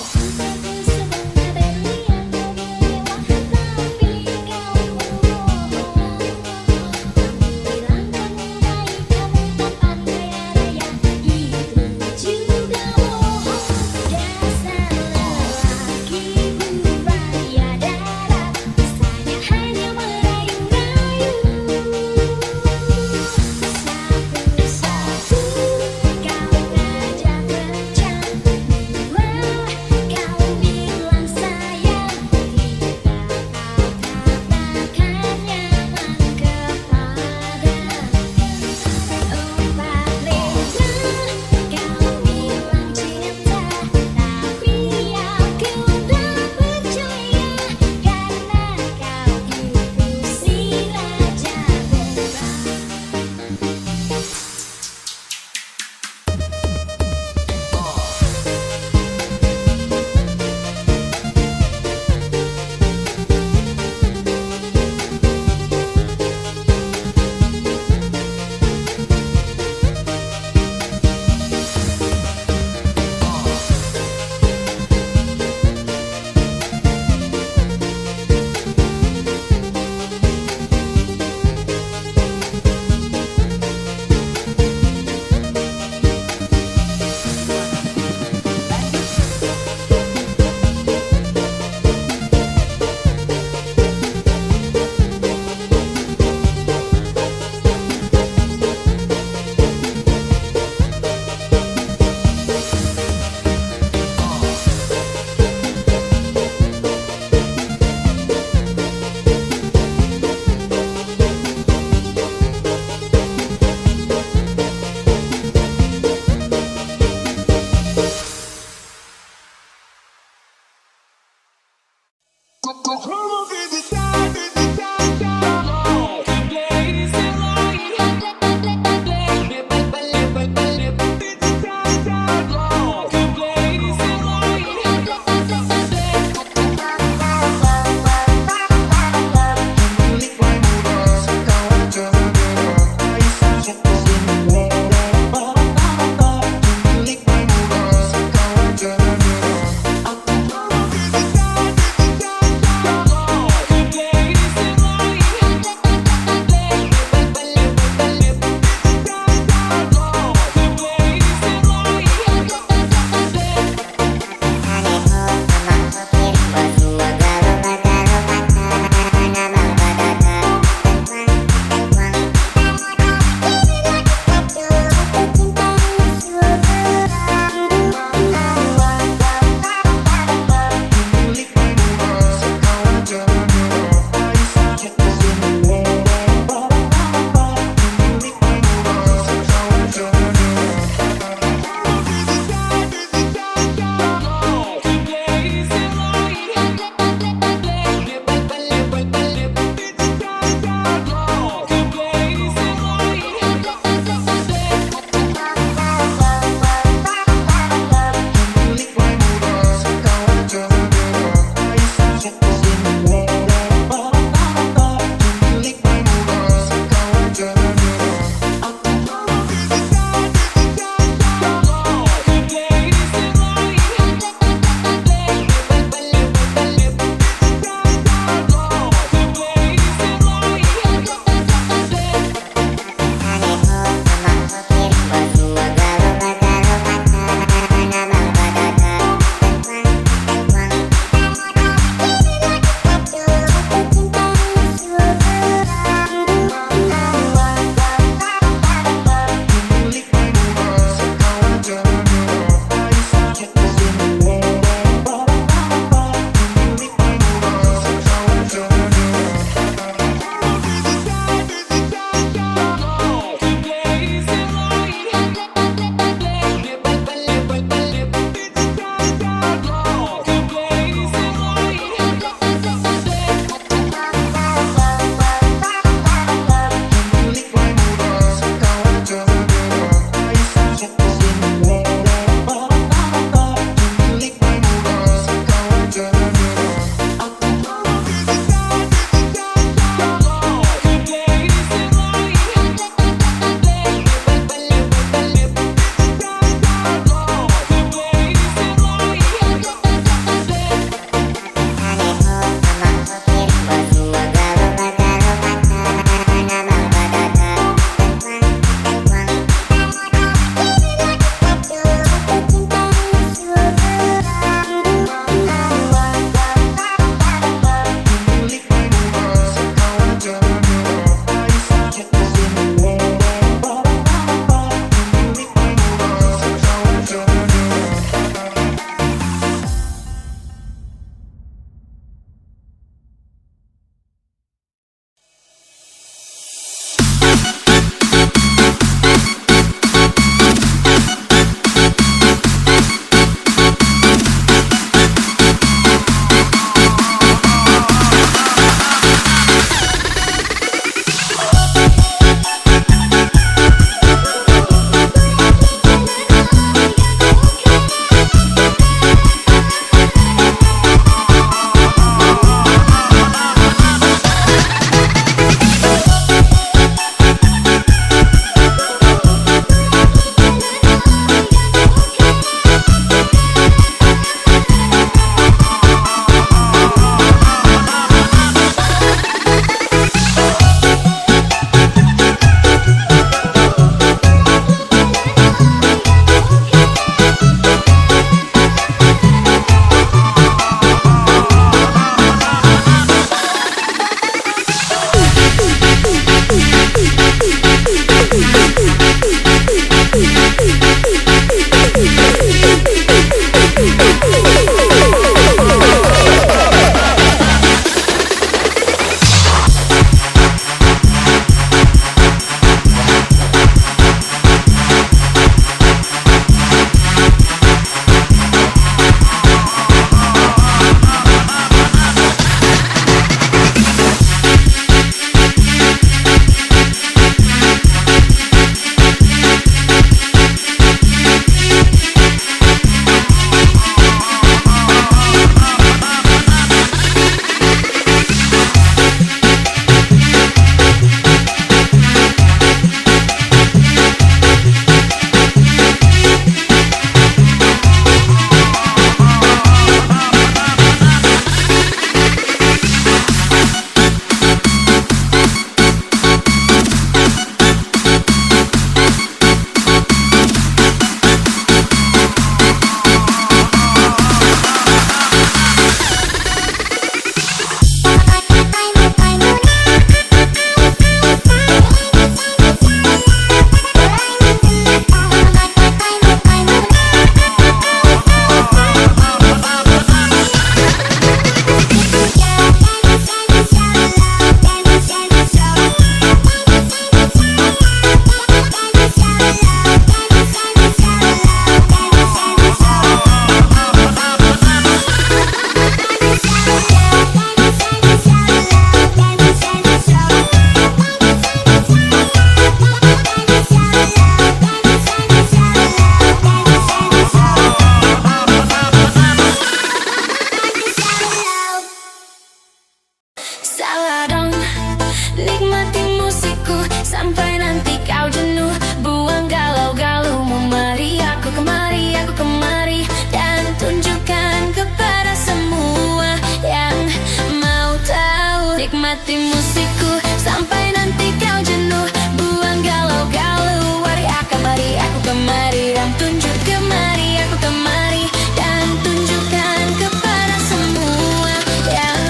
Nikmati musikku sampai nanti kau jenuh. Buang galau-galau, mari aku kemari dan tunjuk kemari, aku kemari dan tunjukkan kepada semua yang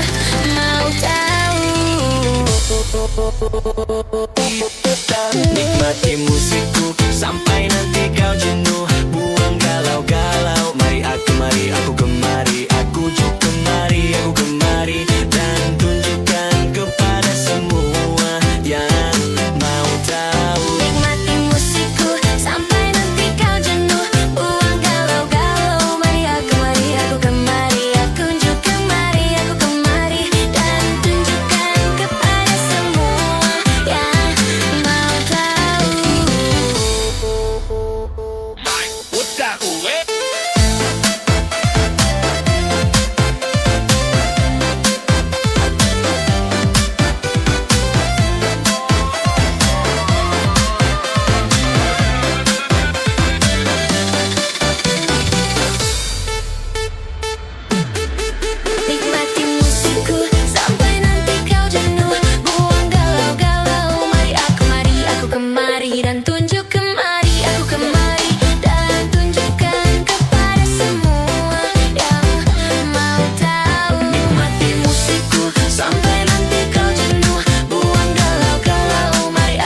mau tahu. Nikmati musikku sampai nanti kau jenuh. Buang galau-galau, mari aku kemari, aku juk kemari, aku kemari dan tunjukkan kepada semua yang mau tahu. Nikmati musikku sampai nanti kau jenuh. Buang galau-galau, mari aku kemari, aku tunjuk kemari, aku kemari dan tunjukkan kepada semua yang mau tahu. Nikmati musikku sampai nanti kau jenuh. Buang galau-galau, mari aku kemari dan tunjuk kemari, aku kemari dan tunjukkan kepada semua yang mau tahu. Nikmati musikku sampai nanti kau jenuh. Buang galau-galau, mari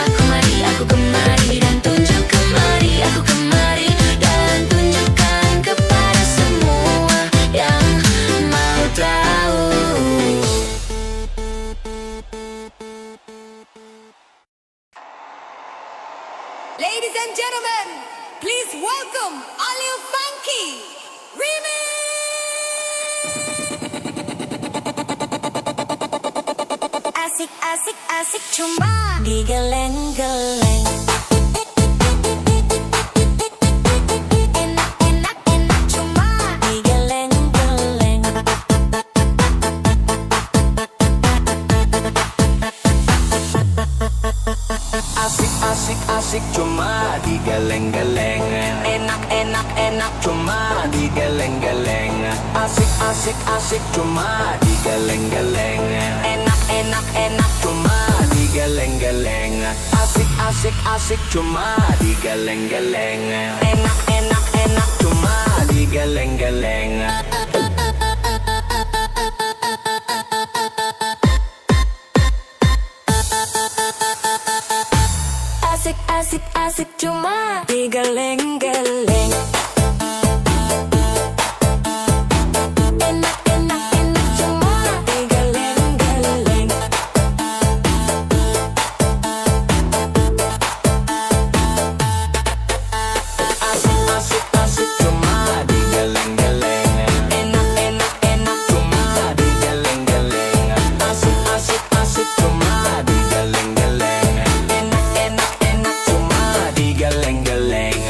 aku kemari Dan tunjuk kemari, aku kemari dan tunjukkan kepada semua yang mau tahu. Ladies and gentlemen, please welcome Alil Funky Remix. Asik, asik, asik cuma digeleng-geleng. Enak, enak, enak cuma digeleng-geleng. Asik, asik, asik cuma digeleng-geleng. Enak, enak, enak cuma digeleng-geleng. Asik, asik, asik cuma digeleng-geleng. Enak, enak, enak cuma digeleng-geleng. Asik, asik, asik cuma digeleng-geleng. Enak, enak, enak cuma digeleng-geleng. Asik, asik, asik cuma digeleng-geleng. Enak, enak, enak cuma digeleng-geleng. Asik, asik, asik cuma digeleng-geleng. Enak, enak, enak cuma digeleng-geleng. Asik, asik, asik cuma digeleng-geleng. Enak, enak, enak cuma digeleng-geleng.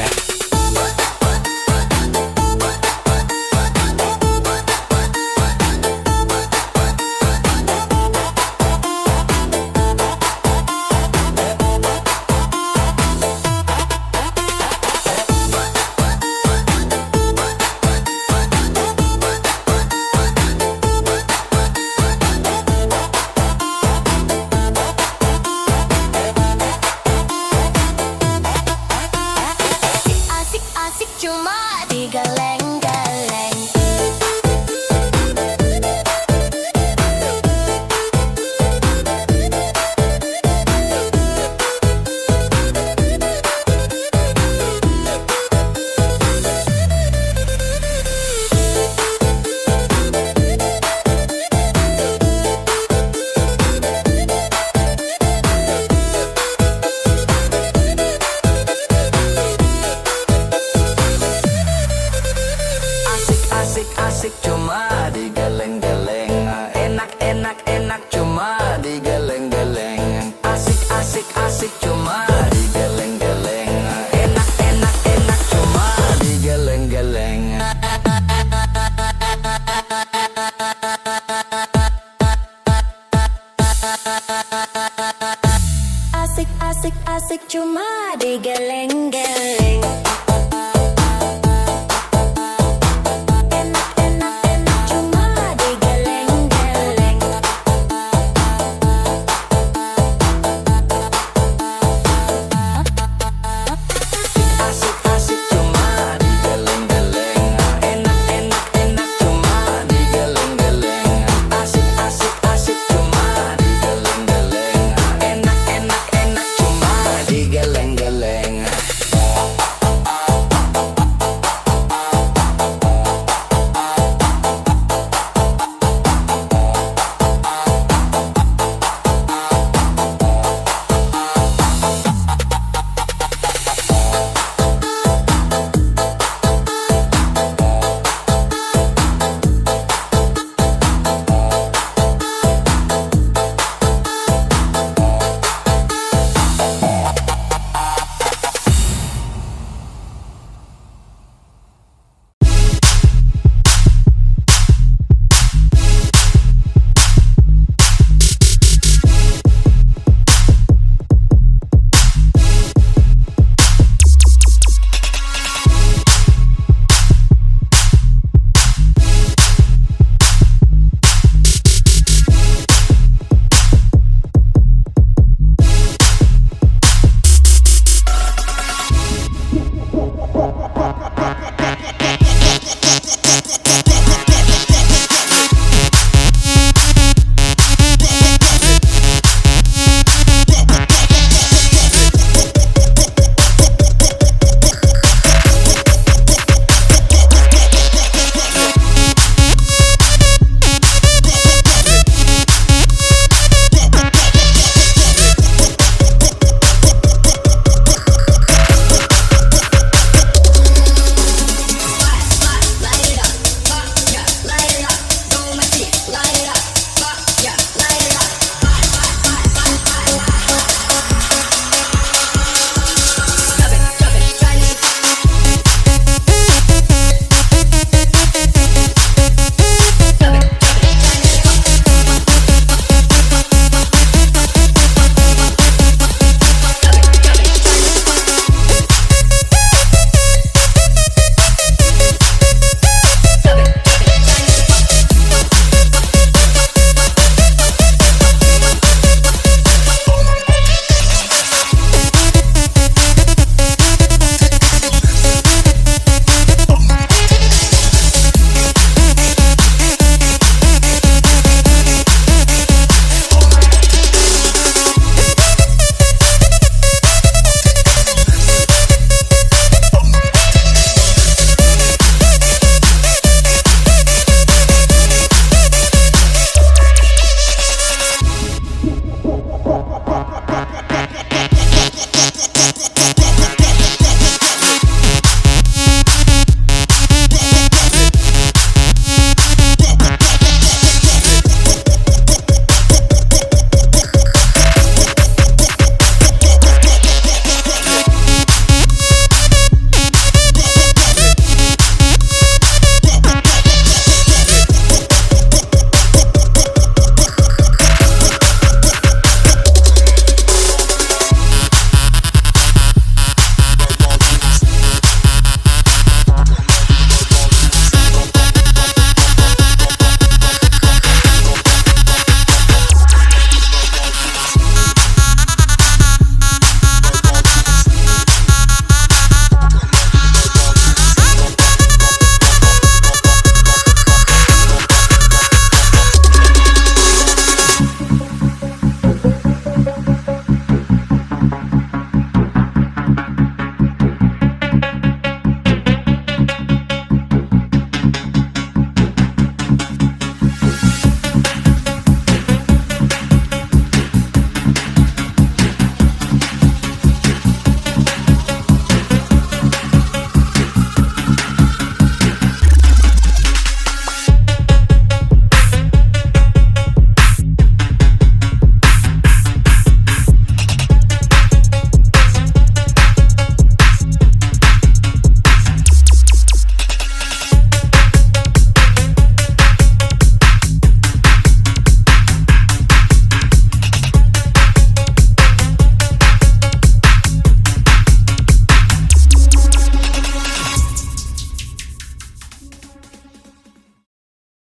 Asik, asik cuma digeleng-geleng. pop, pop.